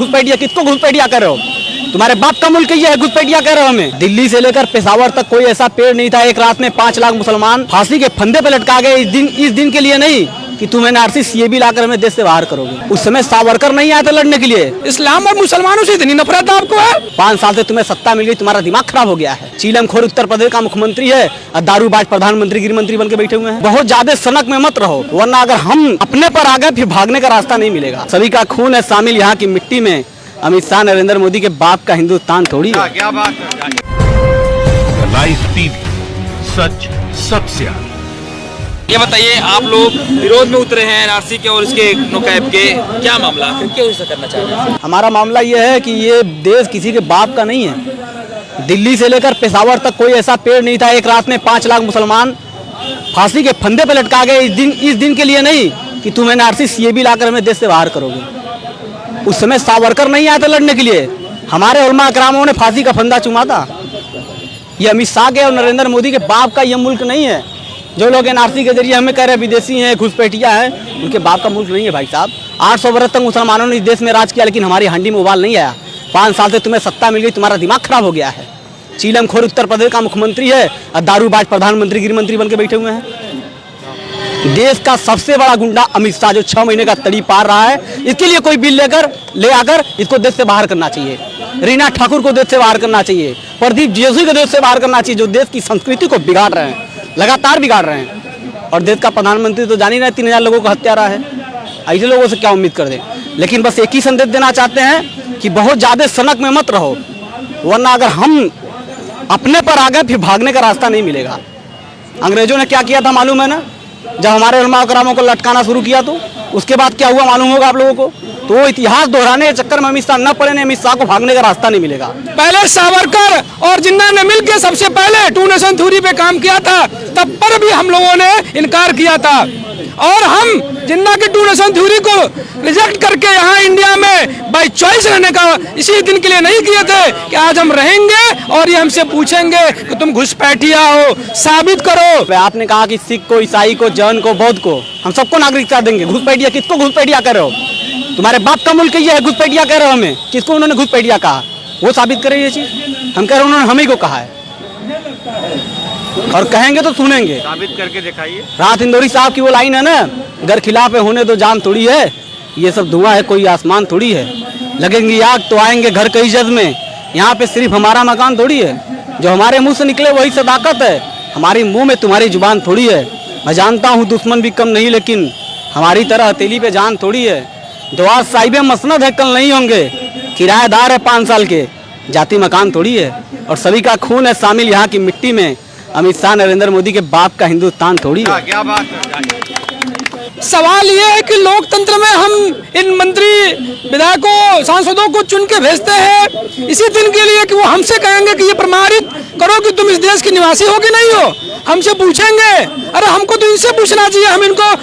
घुसपैठिया किसको घुसपैठिया कर रहे हो? तुम्हारे बाप का मुल्क ये है, घुसपैठिया कह रहे हो हमें? दिल्ली से लेकर पेशावर तक कोई ऐसा पेड़ नहीं था, एक रात में 5 लाख मुसलमान फांसी के फंदे पे लटका गए। इस दिन के लिए नहीं कि तुम एनआरसी सीएबी लाकर हमें देश से बाहर करोगे। उस समय सावरकर नहीं आए थे लड़ने के लिए। इस्लाम और मुसलमानों से इतनी नफरत आपको है? 5 साल से तुम्हें सत्ता मिल गई, तुम्हारा दिमाग खराब हो गया है। चीलमखोर उत्तर प्रदेश का मुख्यमंत्री है और दारूबाज प्रधानमंत्री गृह मंत्री बन के बैठे हुए हैं। बहुत ज्यादा सनक में मत रहो, वरना अगर हम अपने पर आ गए फिर भागने का रास्ता नहीं मिलेगा। सभी का खून है शामिल यहाँ की मिट्टी में। अमित शाह नरेंद्र मोदी के बाप का हिंदुस्तान थोड़ी है। क्या बात है। लाइव टीवी, सच सबसे आगे। ये बताइए, आप लोग विरोध में उतरे हैं एनआरसी के और इसके नोकैब के, क्या मामला है, क्यों ऐसा करना चाह रहे हैं? हमारा मामला ये है कि ये देश किसी के बाप का नहीं है। दिल्ली से लेकर पेशावर तक कोई ऐसा पेड़ नहीं था, एक रात में 5 लाख मुसलमान फांसी के फंदे पे लटका गए। इस दिन के लिए नहीं कि तुम एनआरसी सीएबी लाकर हमें देश से बाहर करोगे। उस समय सावरकर नहीं आए थे लड़ने के लिए, हमारे उलमा अकरामों ने फांसी का फंदा चुमा था। ये अमित शाह के और नरेंद्र मोदी के बाप का ये मुल्क नहीं है। जो लोग एनआरसी के जरिए हमें कह रहे हैं विदेशी हैं, घुसपैठिया हैं, उनके बाप का मुल्क नहीं है भाई साहब। 800 वर्ष तक मुसलमानों ने इस देश में राज किया, लेकिन हमारी हांडी में उबाल नहीं आया। 5 साल से तुम्हें सत्ता मिल गई, तुम्हारा दिमाग खराब हो गया है। चीलमखोर उत्तर प्रदेश का मुख्यमंत्री है और दारूबाज प्रधानमंत्री गृह मंत्री बन के बैठे हुए हैं। देश का सबसे बड़ा गुंडा अमित शाह जो 6 महीने का तड़ी पार रहा है, इसके लिए कोई बिल ले आकर इसको देश से बाहर करना चाहिए। रीना ठाकुर को देश से बाहर करना चाहिए। प्रदीप जोशी को देश से बाहर करना चाहिए, जो देश की संस्कृति को बिगाड़ रहे हैं, लगातार बिगाड़ रहे हैं। और देश का प्रधानमंत्री तो जान ही रहे 3000 लोगों का हत्यारा है। ऐसे लोगों से क्या उम्मीद कर दे। लेकिन बस एक ही संदेश देना चाहते हैं कि बहुत ज्यादा सनक में मत रहो, वरना अगर हम अपने पर आ गए फिर भागने का रास्ता नहीं मिलेगा। अंग्रेजों ने क्या किया था मालूम है ना? जब हमारे उलमा अकरामों को लटकाना शुरू किया तो उसके बाद क्या हुआ मालूम होगा आप लोगों को। तो वो इतिहास दोहराने के चक्कर में अमित शाह न पड़े, अमित शाह को भागने का रास्ता नहीं मिलेगा। पहले सावरकर और जिन्ना ने मिलकर सबसे पहले 2 नेशन थ्योरी पे काम किया था, तब पर भी हम लोगों ने इनकार किया था। और हम जिन्ना के 2 नेशन थ्योरी को रिजेक्ट करके यहाँ इंडिया में बाय चॉइस रहने का इसी दिन के लिए नहीं किए थे कि आज हम रहेंगे और ये हमसे पूछेंगे कि तुम घुसपैठिया हो, साबित करो। आपने कहा कि सिख को, ईसाई को, जैन को, बौद्ध को, हम सबको नागरिकता देंगे। घुसपैठिया किसको घुसपैठिया कर रहे हो? तुम्हारे बाप का मुल्क ये है, घुसपैठिया कह रहे हो हमें? किसको उन्होंने घुसपैठिया कहा? वो साबित करे ये चीज। हम कह रहे हैं उन्होंने हम ही को कहा है, और कहेंगे तो सुनेंगे। साबित करके दिखाइए। राहत इंदौरी साहब की वो लाइन है ना, अगर खिलाफ होने तो जान थोड़ी है, ये सब धुआं है, कोई आसमान थोड़ी है। लगेंगी आग तो आएंगे घर कई जज में, यहाँ पे सिर्फ हमारा मकान थोड़ी है। जो हमारे मुंह से निकले वही सदाकत है, हमारी मुंह में तुम्हारी जुबान थोड़ी है। मैं जानता हूँ दुश्मन भी कम नहीं, लेकिन हमारी तरह हथेली पे जान थोड़ी है। दुआ साहिब मसनद है, कल नहीं होंगे। किराएदार है 5 साल के, जाति मकान थोड़ी है। और सभी का खून है शामिल यहाँ की मिट्टी में। अमित शाह नरेंद्र मोदी के बाप का हिंदुस्तान थोड़ी है। क्या बात है। सवाल ये है कि लोकतंत्र में हम इन मंत्री, विधायकों, सांसदों को चुन के भेजते हैं इसी दिन के लिए कि वो हमसे कहेंगे कि ये प्रमाणित करो कि तुम इस देश के निवासी हो कि नहीं हो। हमसे पूछेंगे, अरे हमको तो इनसे पूछना चाहिए, हम इनको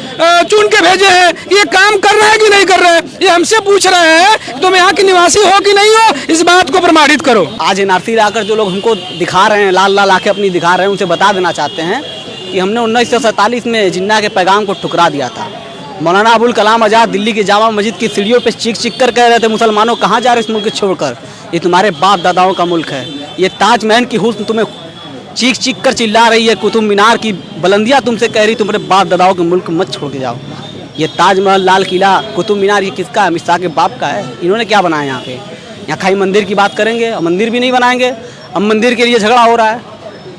चुन के भेजे हैं कि ये काम कर रहे हैं कि नहीं कर रहे हैं। ये हमसे पूछ रहे हैं कि तुम यहाँ के निवासी हो कि नहीं हो, इस बात को प्रमाणित करो। आज एनआरसी लाकर जो लोग हमको दिखा रहे हैं, लाल लाल आंखें अपनी दिखा रहे हैं, उनसे बता देना चाहते हैं कि हमने 1947 में जिन्ना के पैगाम को ठुकरा दिया था। मौलाना अबुल कलाम आज़ाद दिल्ली की जामा मस्जिद की सीढ़ियों पे चीख कर कह रहे थे, मुसलमानों कहाँ जा रहे इस मुल्क छोड़कर, ये तुम्हारे बाप दादाओं का मुल्क है। ये ताजमहल की हुस्न तुम्हें चीख कर चिल्ला रही है, कुतुब मीनार की बुलंदियाँ तुमसे कह रही तुम्हारे बाप दादाओं के मुल्क मत छोड़ के जाओ। ये ताजमहल, लाल किला, कुतुब मीनार, ये किसका है? अमित शाह के बाप का है। इन्होंने क्या बनाया यहाँ पे? यहाँ खाली मंदिर की बात करेंगे, मंदिर भी नहीं बनाएंगे। अब मंदिर के लिए झगड़ा हो रहा है,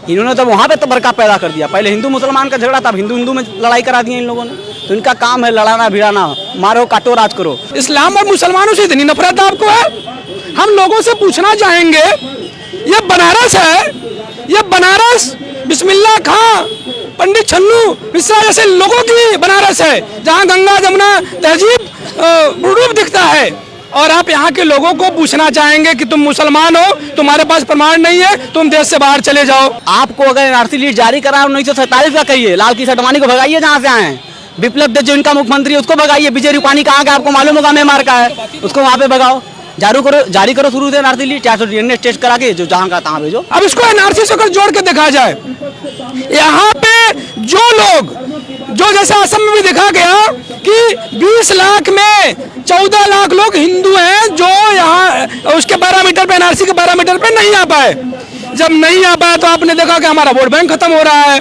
इन्होंने तो वहाँ पे तबरका पैदा कर दिया। पहले हिंदू मुसलमान का झगड़ा था, हिंदू में लड़ाई करा दी इन लोगों ने। तो इनका काम है लड़ाना भिड़ाना, मारो काटो राज करो। इस्लाम और मुसलमानों से इतनी नफरत आपको है? हम लोगों से पूछना चाहेंगे, ये बनारस है, ये बनारस बिस्मिल्लाह खां, पंडित छन्नू मिश्रा जैसे लोगों की बनारस है, जहाँ गंगा जमुना तहजीब रूप दिखता है। और आप यहाँ के लोगों को पूछना चाहेंगे कि तुम मुसलमान हो, तुम्हारे पास प्रमाण नहीं है, तुम देश से बाहर चले जाओ। आपको अगर एनआरसी लीड जारी करा 1947 का, कहिए लाल किशन अडवाणी को भगाइए जहाँ से आए हैं। विप्लव देव जो इनका मुख्यमंत्री है उसको भगाइए। विजय रूपानी कहाँ का आपको मालूम होगा, म्यांमार का है, उसको वहाँ पे भगाओ। जारी करो शुरू से एनआरसी लीड, 400 डीएनए टेस्ट करा के जो जहाँ का तहाँ भेजो। अब इसको एनआरसी से जोड़ के देखा जाए, यहाँ पे जो लोग, जो जैसे असम में भी देखा गया कि 20 लाख में 14 लाख लोग हिंदू हैं जो एनआरसी के पैरामीटर पे नहीं आ पाए। जब नहीं आ पाए तो आपने देखा कि हमारा वोट बैंक खत्म हो रहा है।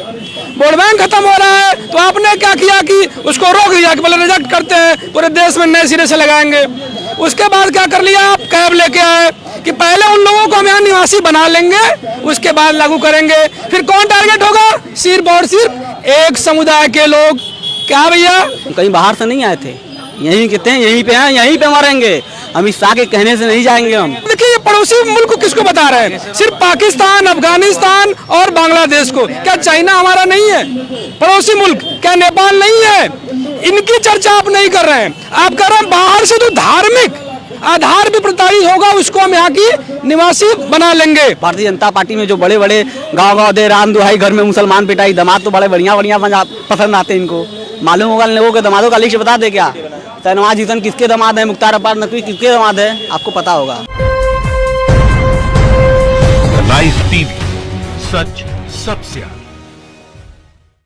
वोट बैंक खत्म हो रहा है तो आपने क्या किया कि उसको रोक दिया कि पहले रिजेक्ट करते हैं, पूरे देश में नए सिरे से लगाएंगे। उसके बाद क्या कर लिया, आप कैब लेके आए कि पहले उन लोगों को हम यहाँ निवासी बना लेंगे, उसके बाद लागू करेंगे। फिर कौन टारगेट होगा, सिर्फ और सिर्फ एक समुदाय के लोग। क्या भैया, कहीं बाहर से नहीं आए थे, यहीं के थे, यहीं पे हैं, यहीं पे मरेंगे। अमित शाह के कहने से नहीं जाएंगे हम। देखिए ये पड़ोसी मुल्क को किसको बता रहे हैं, सिर्फ पाकिस्तान, अफगानिस्तान और बांग्लादेश को। क्या चाइना हमारा नहीं है पड़ोसी मुल्क, क्या नेपाल नहीं है? इनकी चर्चा आप नहीं कर रहे हैं, आप कर रहे हैं बाहर से तो धार्मिक आधार भी प्रताड़ित होगा, उसको हम यहाँ की निवासी बना लेंगे। भारतीय जनता पार्टी में जो बड़े बड़े गाँव दे राम दुहाई, घर में मुसलमान पिटाई, दामाद तो बड़े बढ़िया पसंद आते हैं इनको। मालूम होगा लोगों के दामादों का लिस्ट बता दे क्या, शहनवाज हुसैन किसके दामाद है, मुख्तार अब्बास नकवी किसके दामाद है, आपको पता होगा। लाइव टीवी, सच सबसे आगे।